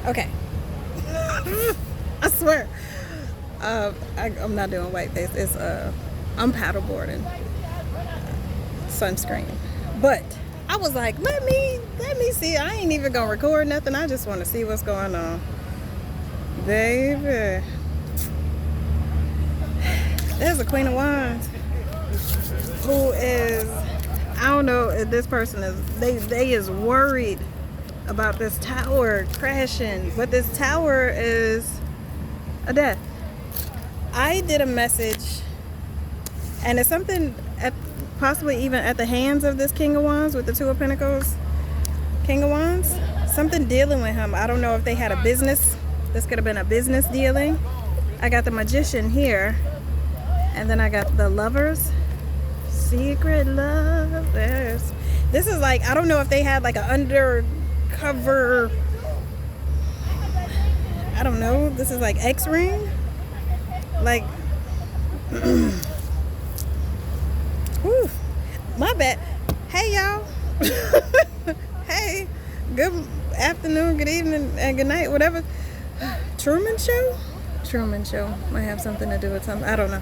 Okay. I swear. I'm not doing white face. It's I'm paddleboarding. Sunscreen. But I was like, let me see. I ain't even gonna record nothing. I just want to see what's going on. Baby. There's a Queen of Wands who is, I don't know if this person is, they is worried about this tower crashing. But this tower is a death. I did a message, and it's something at possibly even at the hands of this King of Wands with the Two of Pentacles. King of Wands, something dealing with him. I don't know if they had a business. This could have been a business dealing. I got the Magician here, and then I got the Lovers. Secret lovers. This is like, I don't know if they had like an undercover, I don't know. This is like X-ring. Like, whew, my bad. Hey, y'all. Hey, good afternoon, good evening, and good night, whatever. Truman Show? Truman Show might have something to do with something. I don't know.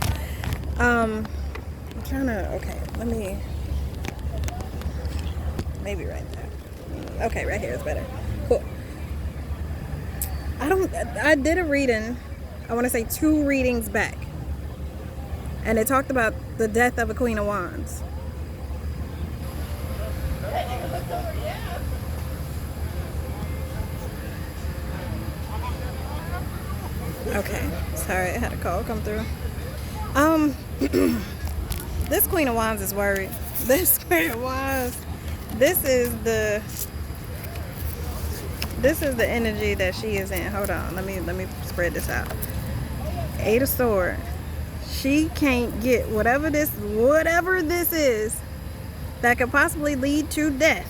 I'm trying to, okay, let me, maybe right there. Okay, right here is better. Cool. I did a reading, I want to say 2 readings back, and it talked about the death of a Queen of Wands. Okay, sorry, I had a call come through. This Queen of Wands is worried. This Queen of Wands, this is the energy that she is in. Hold on, let me spread this out. 8 of Swords. She can't get whatever this is that could possibly lead to death.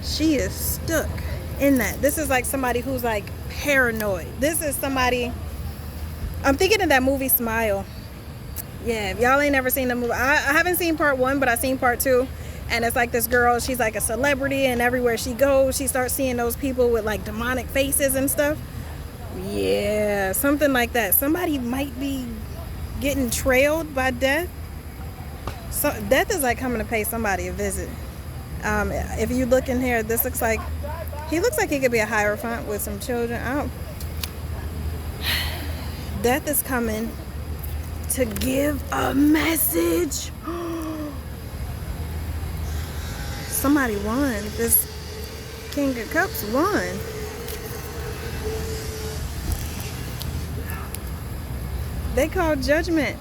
She is stuck in that. This is like somebody who's like paranoid. This is somebody, I'm thinking of that movie Smile. Yeah, if y'all ain't never seen the movie, I haven't seen part 1, but I've seen part 2. And it's like this girl, she's like a celebrity, and everywhere she goes, she starts seeing those people with like demonic faces and stuff. Yeah, something like that. Somebody might be getting trailed by death. So death is like coming to pay somebody a visit. If you look in here, this looks like, he looks like he could be a Hierophant with some children. Death is coming to give a message. Somebody won. This King of Cups won. They call judgment.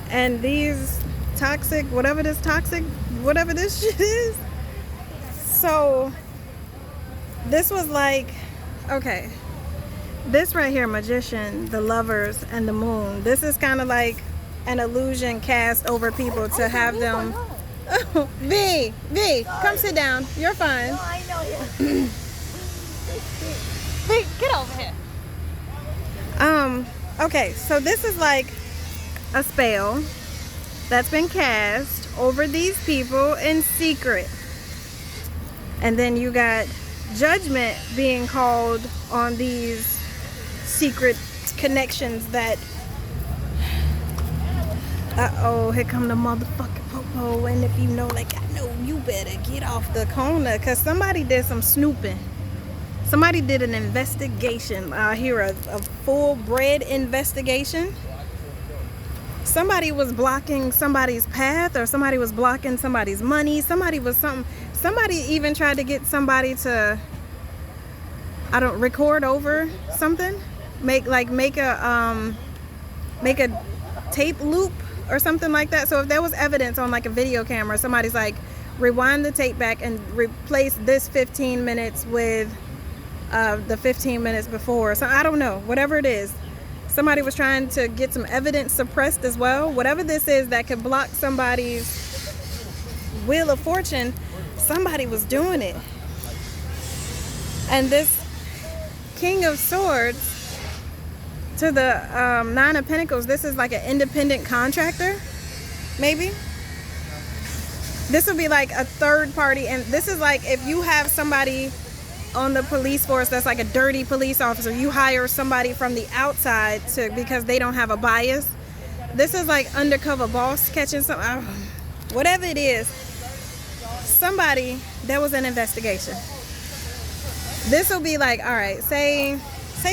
And these toxic, whatever this shit is. So this was like, okay, this right here, Magician, the Lovers, and the Moon. This is kind of like an illusion cast over people to have them. Oh, V, come sit down. You're fine. No, I know you. V, get over here. Okay, so this is like a spell that's been cast over these people in secret. And then you got judgment being called on these secret connections that, uh-oh, here come the motherfucking popo. And if you know, like, I know, you better get off the corner, because somebody did some snooping. Somebody did an investigation. I hear a full-bred investigation. Somebody was blocking somebody's path, or somebody was blocking somebody's money. Somebody even tried to get somebody to, record over something. Make a tape loop or something like that. So if there was evidence on like a video camera, somebody's like, rewind the tape back and replace this 15 minutes with the 15 minutes before. So I don't know, whatever it is. Somebody was trying to get some evidence suppressed as well. Whatever this is that could block somebody's wheel of fortune, somebody was doing it. And this King of Swords to the 9 of Pentacles, this is like an independent contractor, maybe. This would be like a third party, and this is like if you have somebody on the police force that's like a dirty police officer. You hire somebody from the outside because they don't have a bias. This is like undercover boss catching some, whatever it is. Somebody, there was an investigation. This will be like, all right, say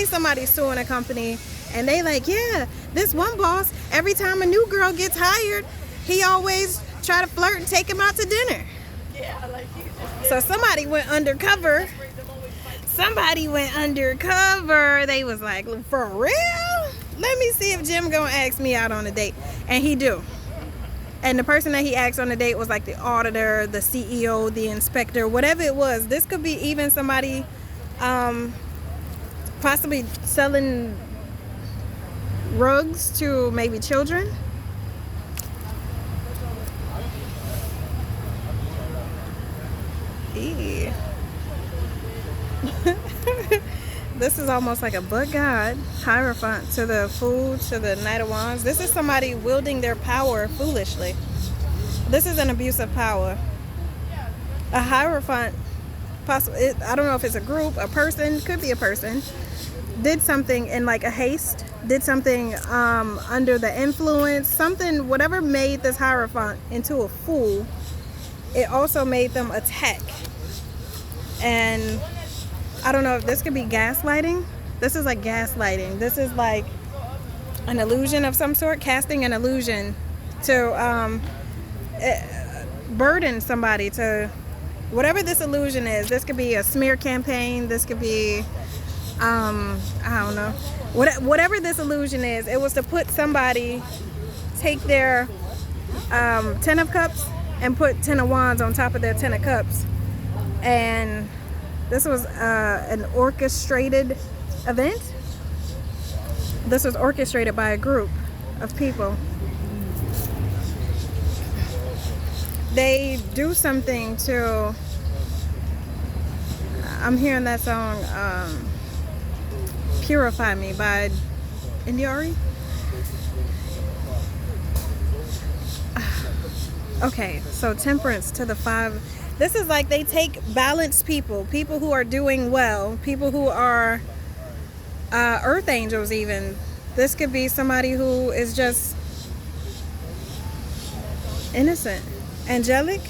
somebody's suing a company and they like, yeah, this one boss, every time a new girl gets hired, he always try to flirt and take him out to dinner. Yeah, like so somebody went undercover. They was like, for real? Let me see if Jim gonna ask me out on a date. And he do. And the person that he asked on the date was like the auditor, the CEO, the inspector, whatever it was. This could be even somebody possibly selling rugs to maybe children. Eee. This is almost like a but God hierophant to the Fool, to the Knight of Wands. This is somebody wielding their power foolishly. This is an abuse of power. A hierophant, possibly, I don't know if it's a group, a person, could be a person, did something in like a haste, did something under the influence, something, whatever made this hierophant into a fool, it also made them attack. And I don't know if this could be gaslighting. This is like gaslighting. This is like an illusion of some sort, casting an illusion to burden somebody to whatever this illusion is. This could be a smear campaign. This could be, I don't know. Whatever this illusion is, it was to put somebody, take their 10 of cups and put 10 of wands on top of their 10 of cups. And this was an orchestrated event. This was orchestrated by a group of people. They do something to, I'm hearing that song, Purify Me by Indiari. Okay, so temperance to the 5. This is like they take balanced people who are doing well, people who are earth angels even. This could be somebody who is just innocent, angelic,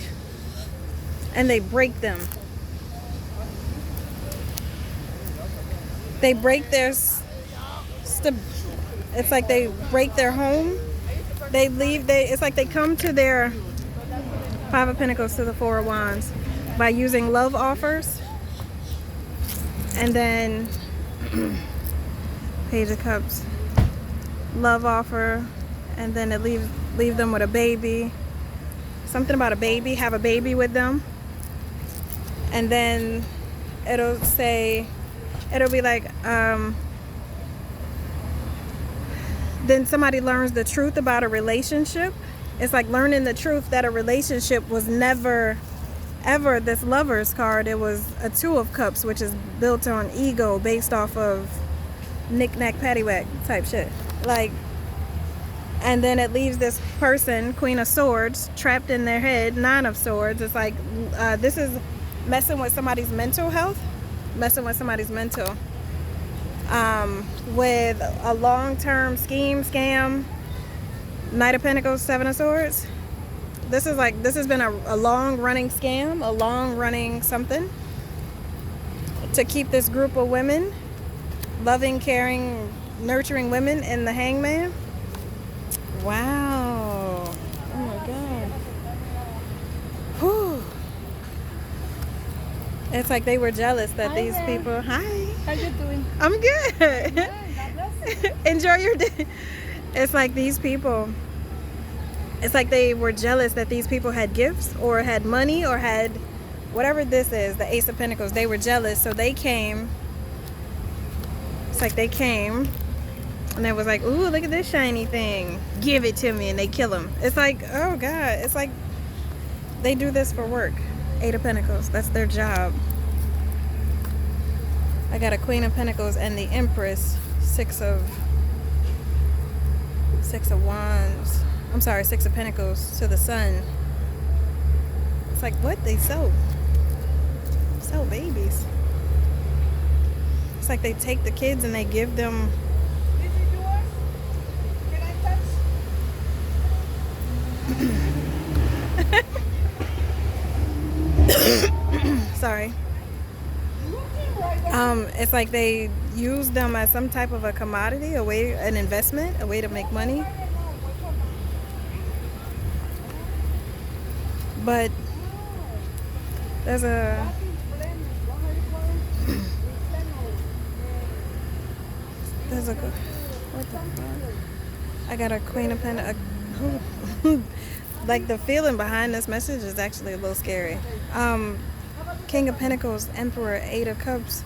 and they break them. They break their, it's like they break their home. They leave, it's like they come to their 5 of Pentacles to the 4 of Wands by using love offers, and then Page of Cups, love offer, and then it leave them with a baby, something about a baby, have a baby with them, and then it'll be like then somebody learns the truth about a relationship. It's like learning the truth that a relationship was never, ever this Lover's card. It was a 2 of Cups, which is built on ego, based off of knick-knack, paddywhack type shit. Like, and then it leaves this person, Queen of Swords, trapped in their head, 9 of Swords. It's like, this is messing with somebody's mental health, messing with somebody's mental. With a long-term scam, Knight of Pentacles, 7 of Swords. This has been a long-running scam, a long-running something to keep this group of women, loving, caring, nurturing women, in the Hangman. Wow. Oh my God. Whew. It's like they were jealous that these people. Hi. How you doing? I'm good. Good. God bless you. Enjoy your day. It's like these people, it's like they were jealous that these people had gifts or had money or had whatever this is, the Ace of Pentacles. They were jealous, so they came. It's like they came and they was like, ooh, look at this shiny thing. Give it to me, and they kill them. It's like, oh God, it's like they do this for work. 8 of Pentacles, that's their job. I got a Queen of Pentacles and the Empress, 6 of Wands. I'm sorry, 6 of Pentacles to the Sun. It's like, what? They sell babies. It's like they take the kids and they give them. This is yours? Can I touch? Sorry. Looking right at It's like they use them as some type of a commodity, an investment, a way to make money. But there's a what the fuck? I got a Queen of Pentacles. Like the feeling behind this message is actually a little scary. King of Pentacles, Emperor, Eight of Cups.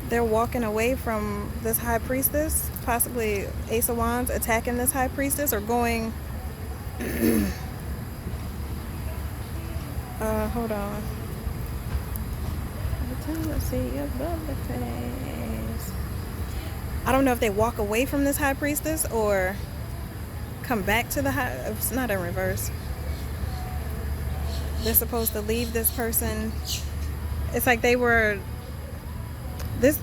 They're walking away from this High Priestess, possibly Ace of Wands attacking this High Priestess or going. Hold on. Let's see above the face. I don't know if they walk away from this High Priestess or come back to the high. It's not in reverse. They're supposed to leave this person. It's like they were this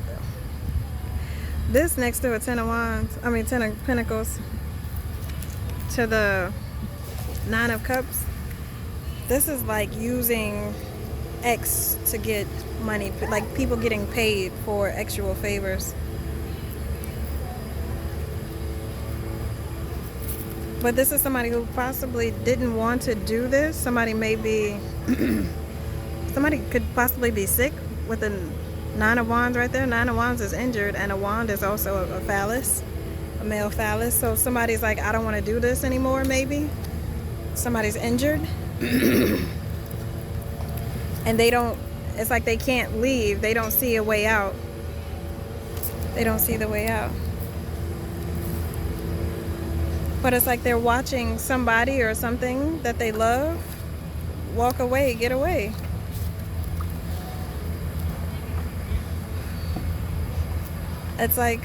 next to a Ten of Wands. I mean Ten of Pentacles to the Nine of Cups. This is like using X to get money, like people getting paid for actual favors. But this is somebody who possibly didn't want to do this. Somebody could possibly be sick with a Nine of Wands right there. Nine of Wands is injured, and a wand is also a phallus, a male phallus. So somebody's like, I don't want to do this anymore, maybe. Somebody's injured. And it's like they can't leave. They don't see a way out. They don't see the way out. But it's like they're watching somebody or something that they love walk away, get away. It's like,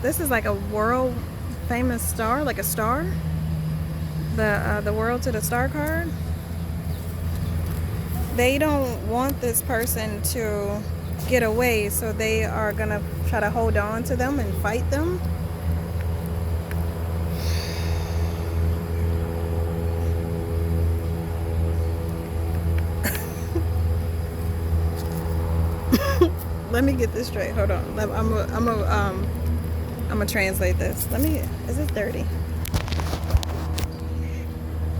this is like a world famous star, like a star. The world to the star card. They don't want this person to get away, so they are gonna try to hold on to them and fight them. Let me get this straight. Hold on. I'm gonna translate this. Is this dirty?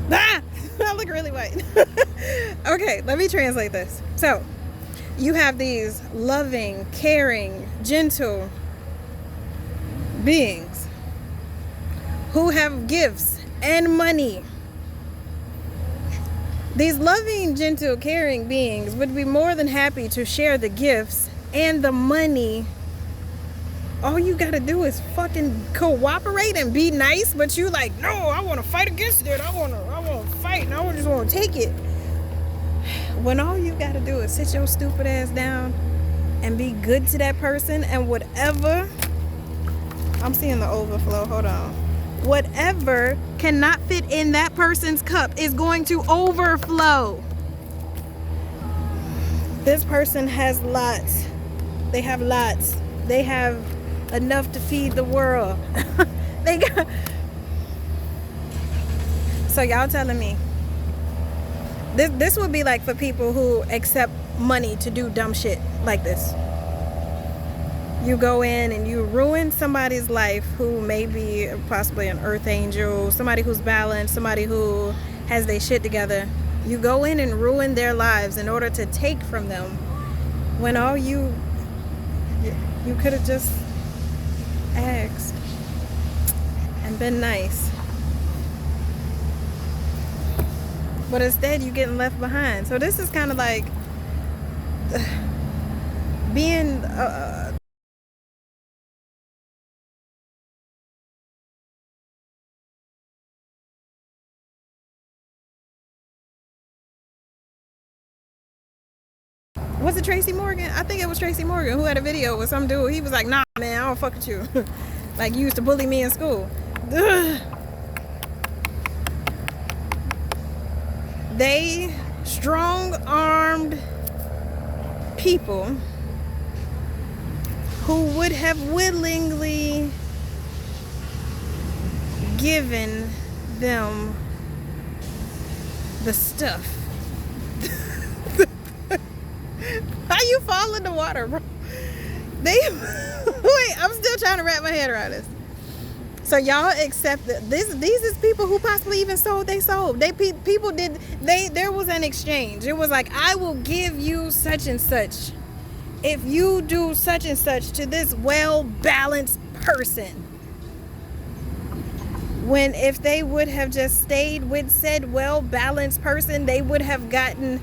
Ah! I look really white. Okay, let me translate this. So, you have these loving, caring, gentle beings who have gifts and money. These loving, gentle, caring beings would be more than happy to share the gifts and the money. All you gotta do is fucking cooperate and be nice, but you like, no, I want to fight against it. I want to fight, and I just want to take it. When all you gotta do is sit your stupid ass down and be good to that person, and whatever, I'm seeing the overflow. Hold on. Whatever cannot fit in that person's cup is going to overflow. This person has lots. They have lots. They have enough to feed the world. They got. So y'all telling me this would be like for people who accept money to do dumb shit like this. You go in and you ruin somebody's life who may be possibly an earth angel, somebody who's balanced, somebody who has their shit together. You go in and ruin their lives in order to take from them, when all you could have just asked and been nice. But instead you getting left behind. So this is kind of like being was it Tracy Morgan? I think it was Tracy Morgan who had a video with some dude. He was like, nah man, I don't fuck with you. Like you used to bully me in school. Ugh. They strong-armed people who would have willingly given them the stuff. How you fall in the water, bro? They wait, I'm still trying to wrap my head around this. So y'all accept that these is people who possibly even sold they sold. People did there was an exchange. It was like, I will give you such and such if you do such and such to this well-balanced person. When if they would have just stayed with said well-balanced person, they would have gotten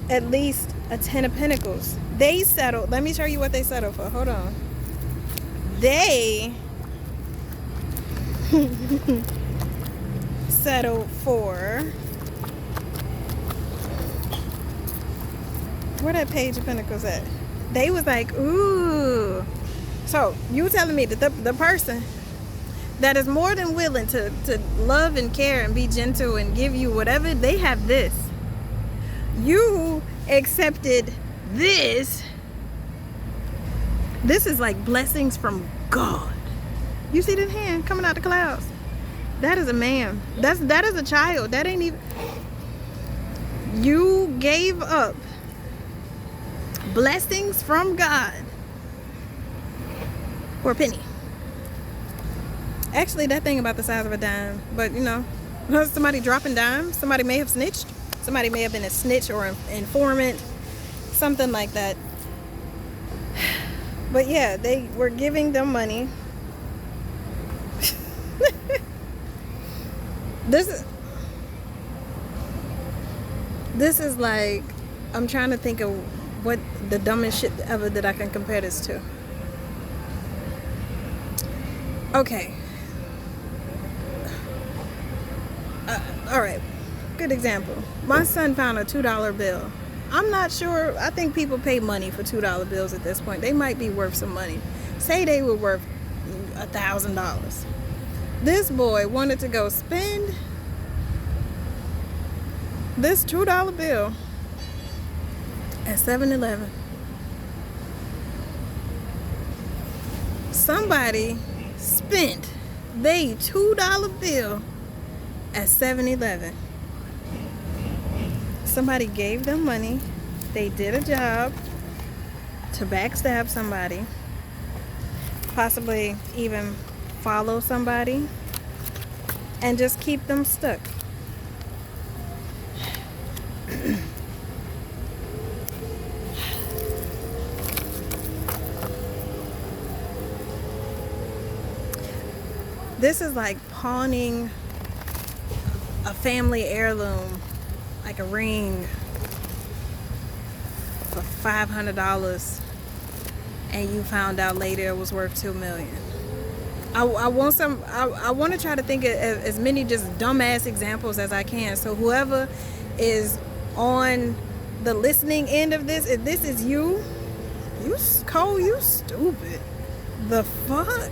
at least a 10 of Pentacles. They settled. Let me show you what they settled for. Hold on. They settled for, where that Page of Pentacles at? They was like, ooh. So you telling me that the person that is more than willing to love and care and be gentle and give you whatever, they have this. You accepted this. This is like blessings from God. You see that hand coming out the clouds? That is a man. That is a child. That ain't even. You gave up blessings from God for a penny. Actually, that thing about the size of a dime. But you know, somebody dropping dimes. Somebody may have snitched. Somebody may have been a snitch or an informant. Something like that. But yeah, they were giving them money. This is like, I'm trying to think of what the dumbest shit ever that I can compare this to. Okay. All right. Good example. My son found a $2 bill. I'm not sure. I think people pay money for $2 bills at this point. They might be worth some money. Say they were worth $1,000. This boy wanted to go spend this $2 bill at 7-Eleven. Somebody spent their $2 bill at 7-Eleven. Somebody gave them money. They did a job to backstab somebody, possibly even follow somebody, and just keep them stuck. This is like pawning a family heirloom, like a ring, for $500, and you found out later it was worth $2 million. I want to try to think of as many just dumbass examples as I can. So whoever is on the listening end of this, if this is you Cole, you stupid. The fuck?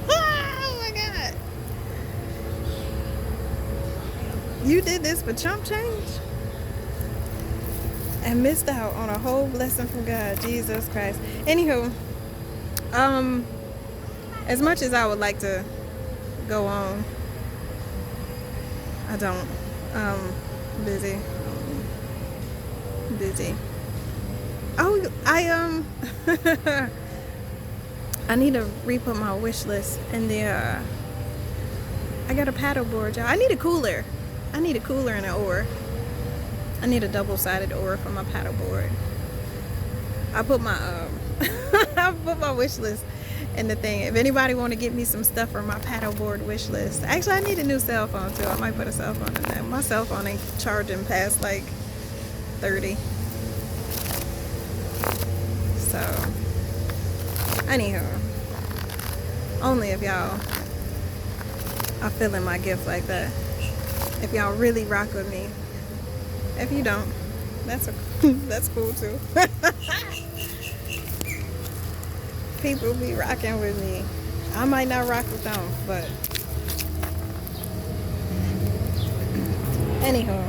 Oh my God. You did this for chump change? And missed out on a whole blessing from God. Jesus Christ. Anywho, as much as I would like to go on, I don't. Busy. Oh, I need to re-put my wish list in the, I got a paddle board, y'all. I need a cooler. And an oar. I need a double-sided oar for my paddle board. I put my, I put my wish list in the thing. If anybody want to get me some stuff for my paddleboard wish list. Actually, I need a new cell phone too. I might put a cell phone in there. My cell phone ain't charging past like 30. So, anyhow, only if y'all are feeling my gift like that. If y'all really rock with me. If you don't, that's cool too. People be rocking with me. I might not rock with them, but anyhow.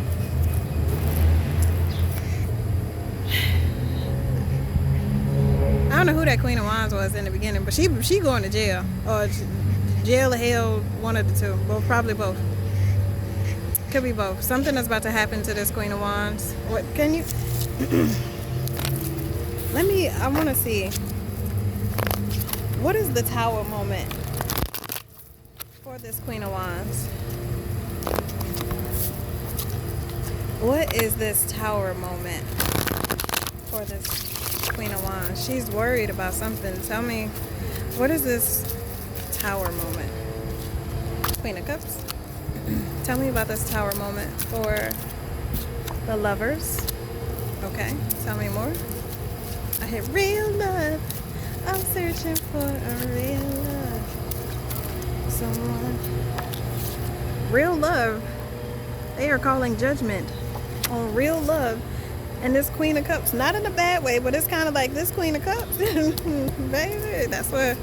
I don't know who that Queen of Wands was in the beginning, but she going to jail. Or jail or hell, one of the two. Well, probably both. Could be both. Something is about to happen to this Queen of Wands. What can you... I want to see. What is the Tower moment for this Queen of Wands? What is this Tower moment for this Queen of Wands? She's worried about something. Tell me, what is this Tower moment? Queen of Cups. Tell me about this Tower moment for the lovers. Okay, tell me more. I hit real love. I'm searching for a real love. Someone. Real love. They are calling judgment on real love. And this Queen of Cups, not in a bad way, but it's kind of like this Queen of Cups. Baby, that's what.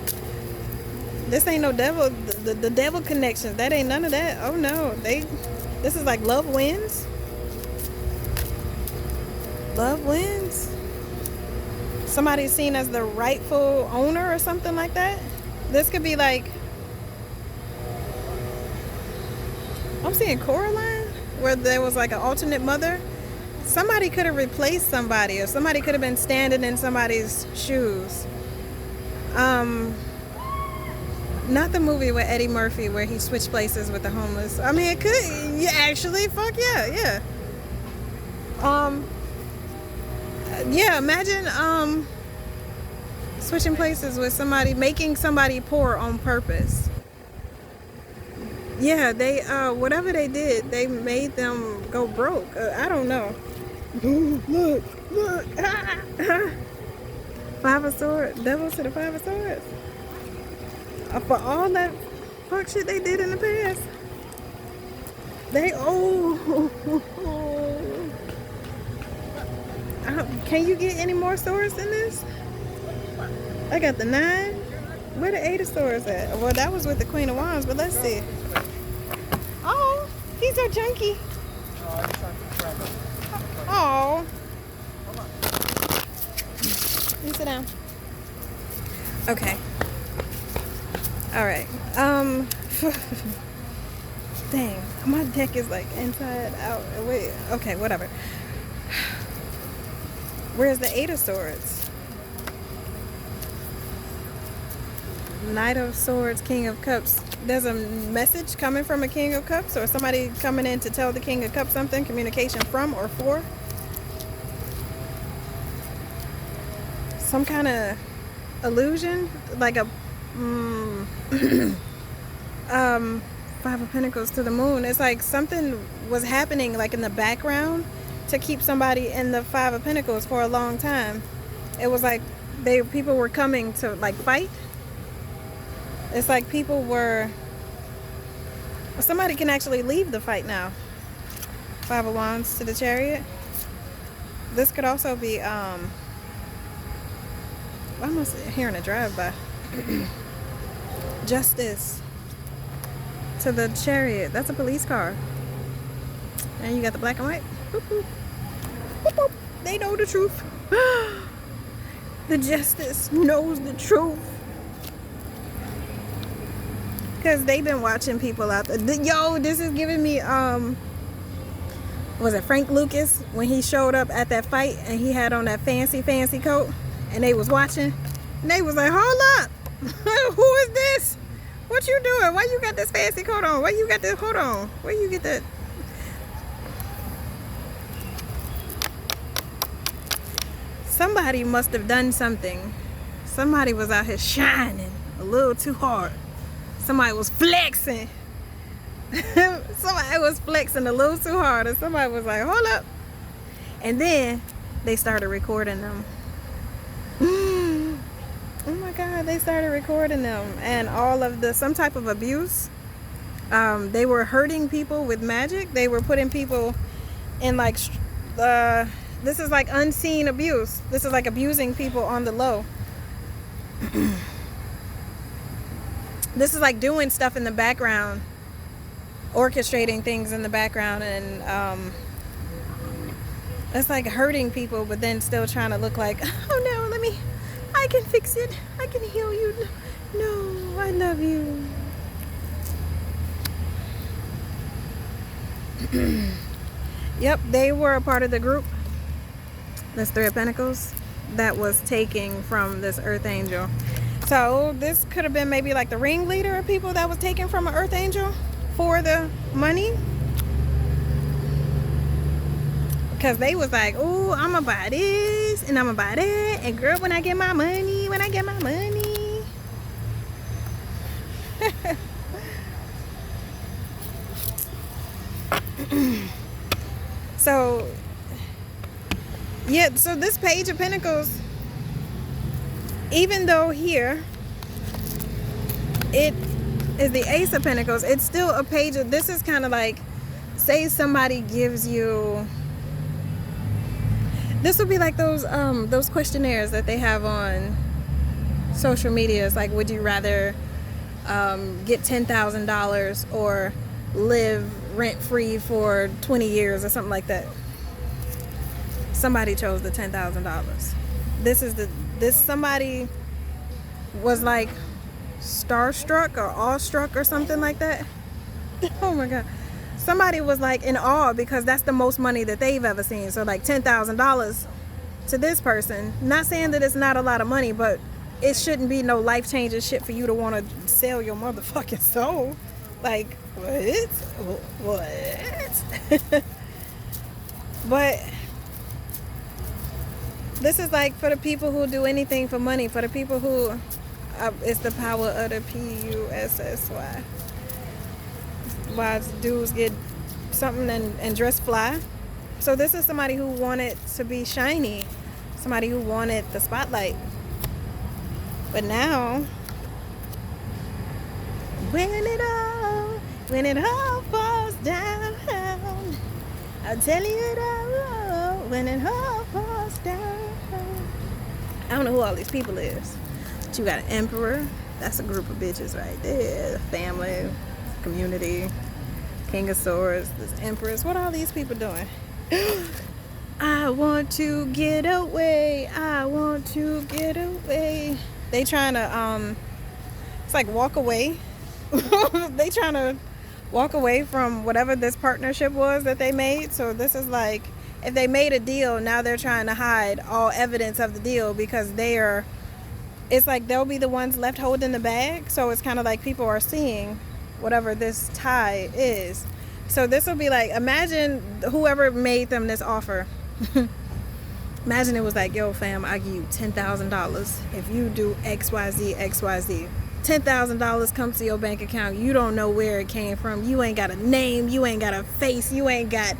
This ain't no devil. The devil connections. That ain't none of that. Oh no. This is like love wins. Love wins. Somebody's seen as the rightful owner or something like that. This could be like, I'm seeing Coraline, where there was like an alternate mother. Somebody could have replaced somebody, or somebody could have been standing in somebody's shoes. Not the movie with Eddie Murphy where he switched places with the homeless. I mean, it could. Yeah, actually, fuck yeah. Yeah, imagine switching places with somebody, making somebody poor on purpose. Yeah, they whatever they did, they made them go broke. I don't know. Look. Five of Swords, devil to the Five of Swords. For all that fuck shit they did in the past. Can you get any more swords than this? I got the 9. Where the 8 of Swords at? Well, that was with the Queen of Wands, but let's see. Oh, he's so chunky. Oh. You sit down. Okay. All right. Dang, my deck is like inside out. Wait. Okay, whatever. Where's the 8 of Swords? Knight of Swords, King of Cups. There's a message coming from a King of Cups, or somebody coming in to tell the King of Cups something. Communication from or for. Some kind of illusion, like a Five of Pentacles to the Moon. It's like something was happening like in the background to keep somebody in the Five of Pentacles for a long time. It was like people were coming to like fight. It's like somebody can actually leave the fight now. Five of Wands to the Chariot. This could also be why am I hearing a drive-by? Justice to the Chariot. That's a police car. And you got the black and white. Boop, boop. Boop, boop. They know the truth. The Justice knows the truth. Because they've been watching people out there. Yo, this is giving me, was it Frank Lucas? When he showed up at that fight and he had on that fancy coat. And they was watching. And they was like, hold up. Who is this? What you doing? Why you got this fancy coat on? Why you got this? Hold on. Where you get that? Somebody must have done something. Somebody was out here shining a little too hard. Somebody was flexing. Somebody was flexing a little too hard. And somebody was like, hold up. And then they started recording them. Oh my God, they started recording them. And all of some type of abuse. They were hurting people with magic. They were putting people in like, this is like unseen abuse. This is like abusing people on the low. This is like doing stuff in the background, orchestrating things in the background, and it's like hurting people, but then still trying to look like, oh no, I I can fix it. I can heal you. No, I love you. Yep, they were a part of the group. This Three of Pentacles that was taking from this Earth Angel. So this could have been maybe like the ringleader of people that was taking from an Earth Angel for the money. Because they was like, oh, I'm gonna buy this and I'm gonna buy that. And girl, when I get my money, So yeah, so this Page of Pentacles, even though here it is the Ace of Pentacles, it's still a page of, this is kind of like, say somebody gives you, this would be like those questionnaires that they have on social media. It's like, would you rather get $10,000 or live rent-free for 20 years or something like that? Somebody chose the $10,000. This somebody was like starstruck or awestruck or something like that. Oh my God. Somebody was like in awe because that's the most money that they've ever seen. So like $10,000 to this person. Not saying that it's not a lot of money, but it shouldn't be no life-changing shit for you to want to sell your motherfucking soul. Like, what? But this is like for the people who do anything for money, for the people who it's the power of the PUSSY. Why dudes get something and dress fly. So this is somebody who wanted to be shiny, somebody who wanted the spotlight. But now, when it all falls down, I'll tell you it all. When it all falls down. I don't know who all these people is. But you got an Emperor. That's a group of bitches right there. Family, community, King of Swords, this Empress. What are all these people doing? I want to get away. I want to get away. They trying to it's like walk away. They trying to walk away from whatever this partnership was that they made. So this is like, if they made a deal, now they're trying to hide all evidence of the deal because it's like they'll be the ones left holding the bag. So it's kind of like people are seeing whatever this tie is. So this will be like, imagine whoever made them this offer. Imagine it was like, yo fam, I give you $10,000 if you do XYZ, XYZ. $10,000 comes to your bank account. You don't know where it came from. You ain't got a name. You ain't got a face. You ain't got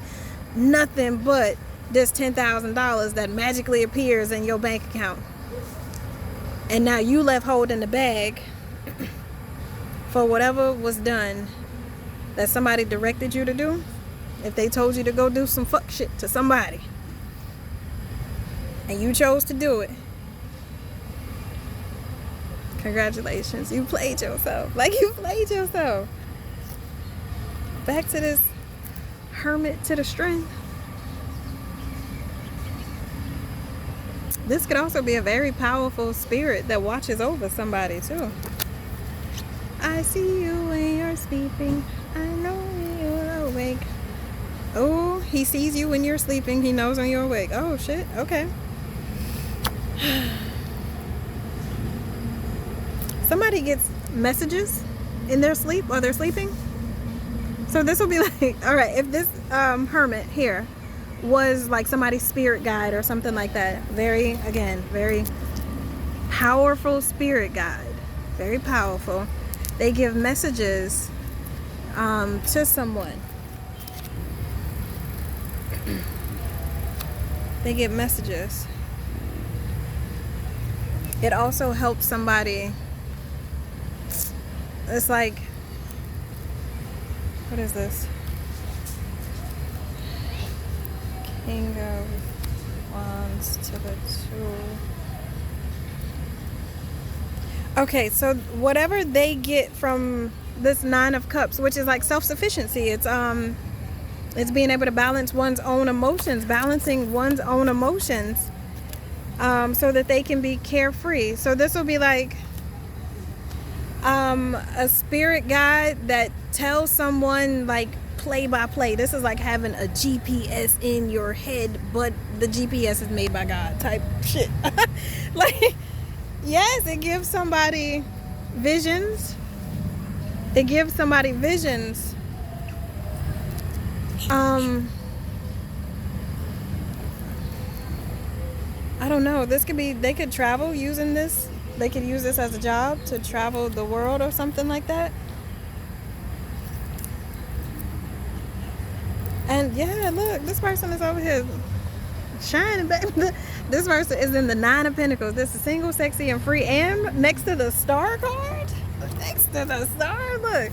nothing but this $10,000 that magically appears in your bank account. And now you left holding the bag for whatever was done that somebody directed you to do. If they told you to go do some fuck shit to somebody and you chose to do it, congratulations, you played yourself. Like, you played yourself. Back to this Hermit to the Strength. This could also be a very powerful spirit that watches over somebody too. I see you when you're sleeping. I know when you're awake. Oh, he sees you when you're sleeping. He knows when you're awake. Oh shit, okay. Somebody gets messages in their sleep while they're sleeping. So this will be like, all right, if this hermit here was like somebody's spirit guide or something like that, very powerful spirit guide, very powerful. They give messages to someone. They give messages. It also helps somebody. It's like, what is this? King of Wands to the 2. Okay, so whatever they get from this 9 of Cups, which is like self-sufficiency, it's being able to balance one's own emotions, balancing one's own emotions. so that they can be carefree. So this will be like a spirit guide that tells someone like play by play. This is like having a GPS in your head, but the GPS is made by God type shit. Like, yes, it gives somebody visions. It gives somebody visions. I don't know. This could be, they could travel using this. They could use this as a job to travel the world or something like that. And yeah, look, this person is over here shining, baby. This person is in the 9 of Pentacles. This is single, sexy, and free. And next to the star card, next to the star, look.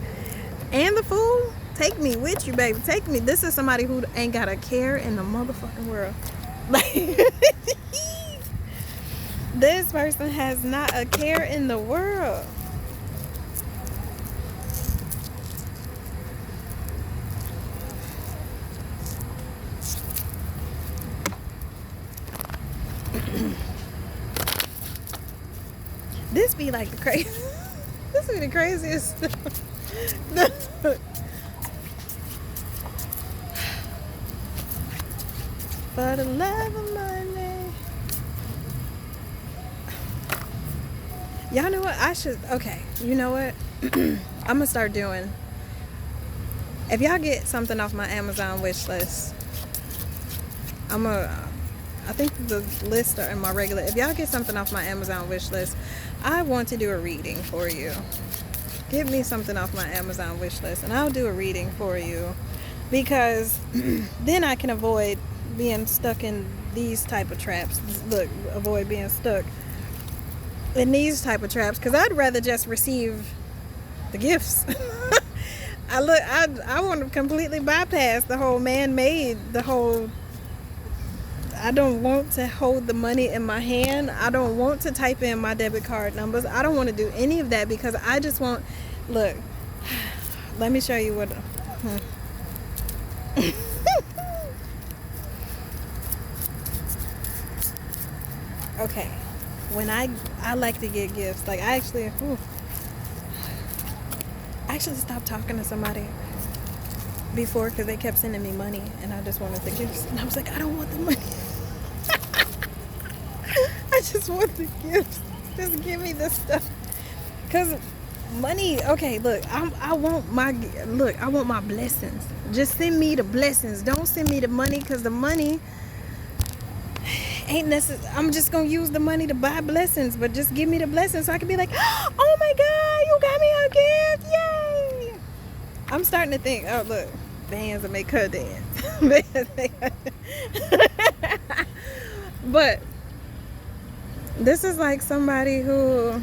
And the Fool, take me with you, baby. Take me. This is somebody who ain't got a care in the motherfucking world. Like, this person has not a care in the world. This be like the crazy. This be the craziest stuff. For the love of money. Y'all know what? I should. Okay, you know what? I'm gonna start doing. If y'all get something off my Amazon wish list, I think the lists are in my regular. If y'all get something off my Amazon wish list, I want to do a reading for you. Give me something off my Amazon wish list and I'll do a reading for you, because then I can avoid being stuck in these type of traps. Look, avoid being stuck in these type of traps, because I'd rather just receive the gifts. I want to completely bypass the whole man-made, the whole. I don't want to hold the money in my hand. I don't want to type in my debit card numbers. I don't want to do any of that, because I just want. Look, let me show you what. Okay, when I like to get gifts. Like I actually stopped talking to somebody before because they kept sending me money and I just wanted the gifts, and I was like, I don't want the money. I just want the gifts. Just give me the stuff. Because money, okay, look, I want my blessings. Just send me the blessings. Don't send me the money, because the money ain't necessary. I'm just gonna use the money to buy blessings, but just give me the blessings so I can be like, oh my God, you got me a gift, yay! I'm starting to think, oh look, bands will make her dance. But this is like somebody who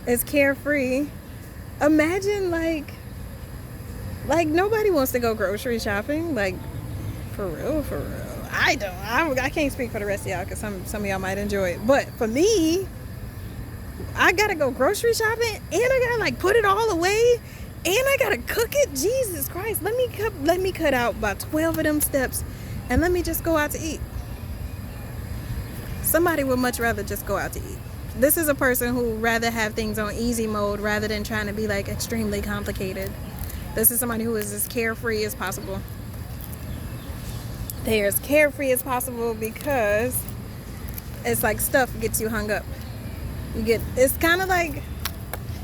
is carefree. Imagine like nobody wants to go grocery shopping, like for real. I can't speak for the rest of y'all, because some of y'all might enjoy it, but for me, I gotta go grocery shopping and I gotta like put it all away and I gotta cook it. Jesus Christ, let me cut out about 12 of them steps and let me just go out to eat. Somebody would much rather just go out to eat. This is a person who rather have things on easy mode rather than trying to be like extremely complicated. This is somebody who is as carefree as possible. They're as carefree as possible because it's like stuff gets you hung up. It's kind of like,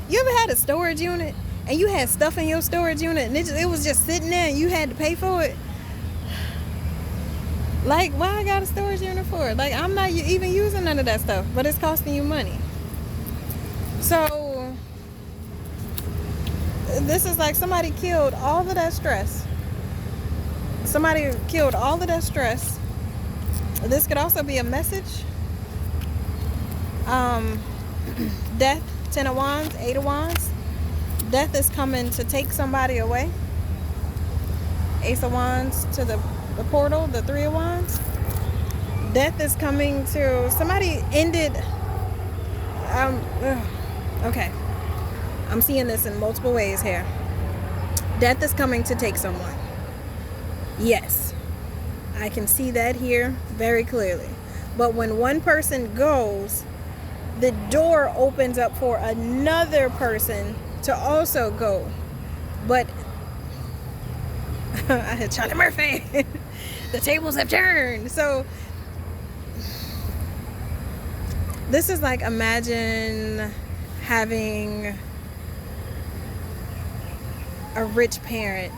you ever had a storage unit and you had stuff in your storage unit and it was just sitting there and you had to pay for it? Like, why I got a storage unit for it? Like, I'm not even using none of that stuff, but it's costing you money. So this is like somebody killed all of that stress. Somebody killed all of that stress. This could also be a message. Death, 10 of Wands, 8 of Wands. Death is coming to take somebody away. Ace of Wands to the portal, the 3 of Wands. Death is coming to somebody ended. Okay, I'm seeing this in multiple ways here. Death is coming to take someone. Yes, I can see that here very clearly. But when one person goes, the door opens up for another person to also go. But I had Charlie Murphy. The tables have turned. So this is like, imagine having a rich parent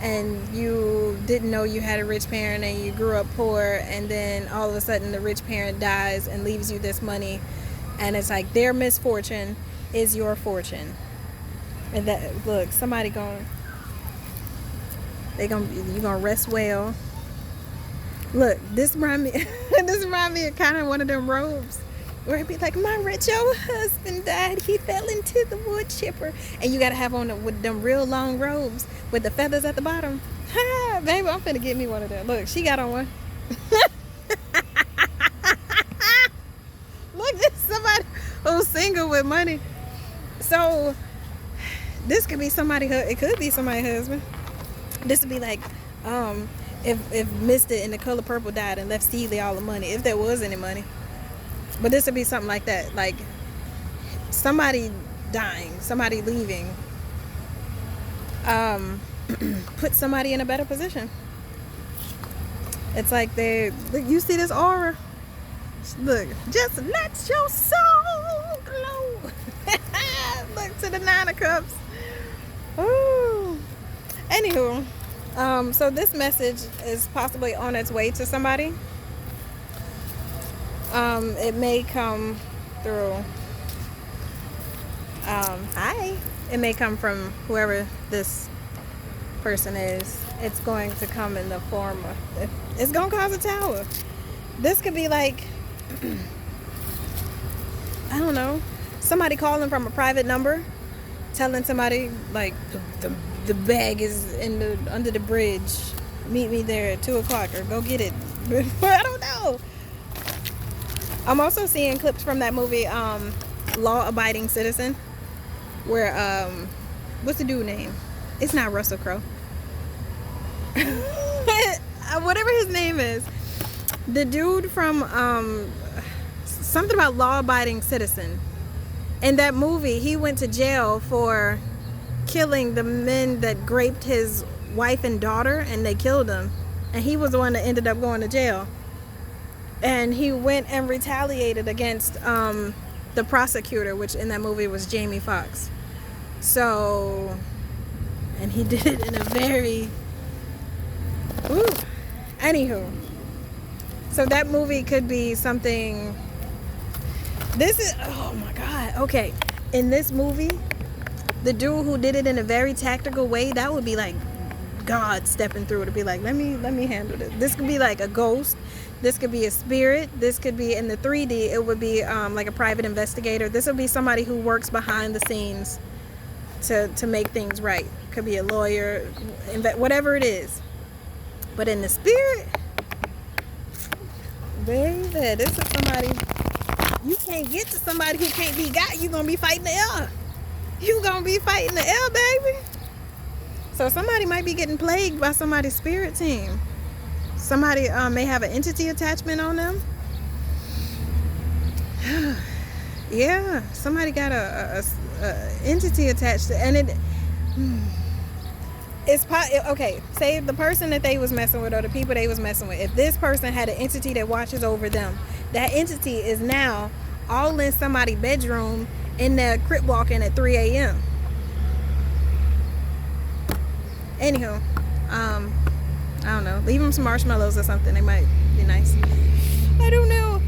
and you didn't know you had a rich parent and you grew up poor, and then all of a sudden the rich parent dies and leaves you this money, and it's like their misfortune is your fortune. And that, look, somebody you gonna rest well. Look, this remind me of kind of one of them robes where it'd be like, my rich old husband died, he fell into the wood chipper, and you gotta have on with them real long robes with the feathers at the bottom. Ha, baby, I'm finna get me one of them. Look, she got on one. Look, this is somebody who's single with money. So this could be somebody, it could be somebody's husband. This would be like, if Mr. in The Color Purple died and left Steely all the money, if there was any money. But this would be something like that, like somebody dying, somebody leaving, put somebody in a better position. It's like you see this aura? Look, just let your soul glow. Look to the 9 of Cups. Ooh. Anywho, so this message is possibly on its way to somebody. It may come through, it may come from whoever this person is. It's going to come in the form of, it's going to cause a tower. This could be like, I don't know, somebody calling from a private number, telling somebody like the bag is under the bridge, meet me there at 2:00 or go get it. I don't know. I'm also seeing clips from that movie, Law Abiding Citizen, where what's the dude name? It's not Russell Crowe. Whatever his name is, the dude from something about Law Abiding Citizen. In that movie, he went to jail for killing the men that raped his wife and daughter, and they killed him, and he was the one that ended up going to jail. And he went and retaliated against the prosecutor, which in that movie was Jamie Foxx. So, and he did it in a very, anywho. So that movie could be something, this is, oh my God, okay. In this movie, the dude who did it in a very tactical way, that would be like God stepping through to be like, let me handle this. This could be like a ghost. This could be a spirit. This could be, in the 3D, it would be like a private investigator. This would be somebody who works behind the scenes to make things right. Could be a lawyer, whatever it is. But in the spirit, baby, this is somebody, you can't get to somebody who can't be got. You're going to be fighting the air. You're going to be fighting the air, baby. So somebody might be getting plagued by somebody's spirit team. Somebody may have an entity attachment on them. Yeah, somebody got a entity attached to, and it's okay. Say the person that they was messing with, or the people they was messing with. If this person had an entity that watches over them, that entity is now all in somebody's bedroom in there Crip walking at 3 a.m. Anywho, I don't know. Leave them some marshmallows or something. They might be nice. I don't know.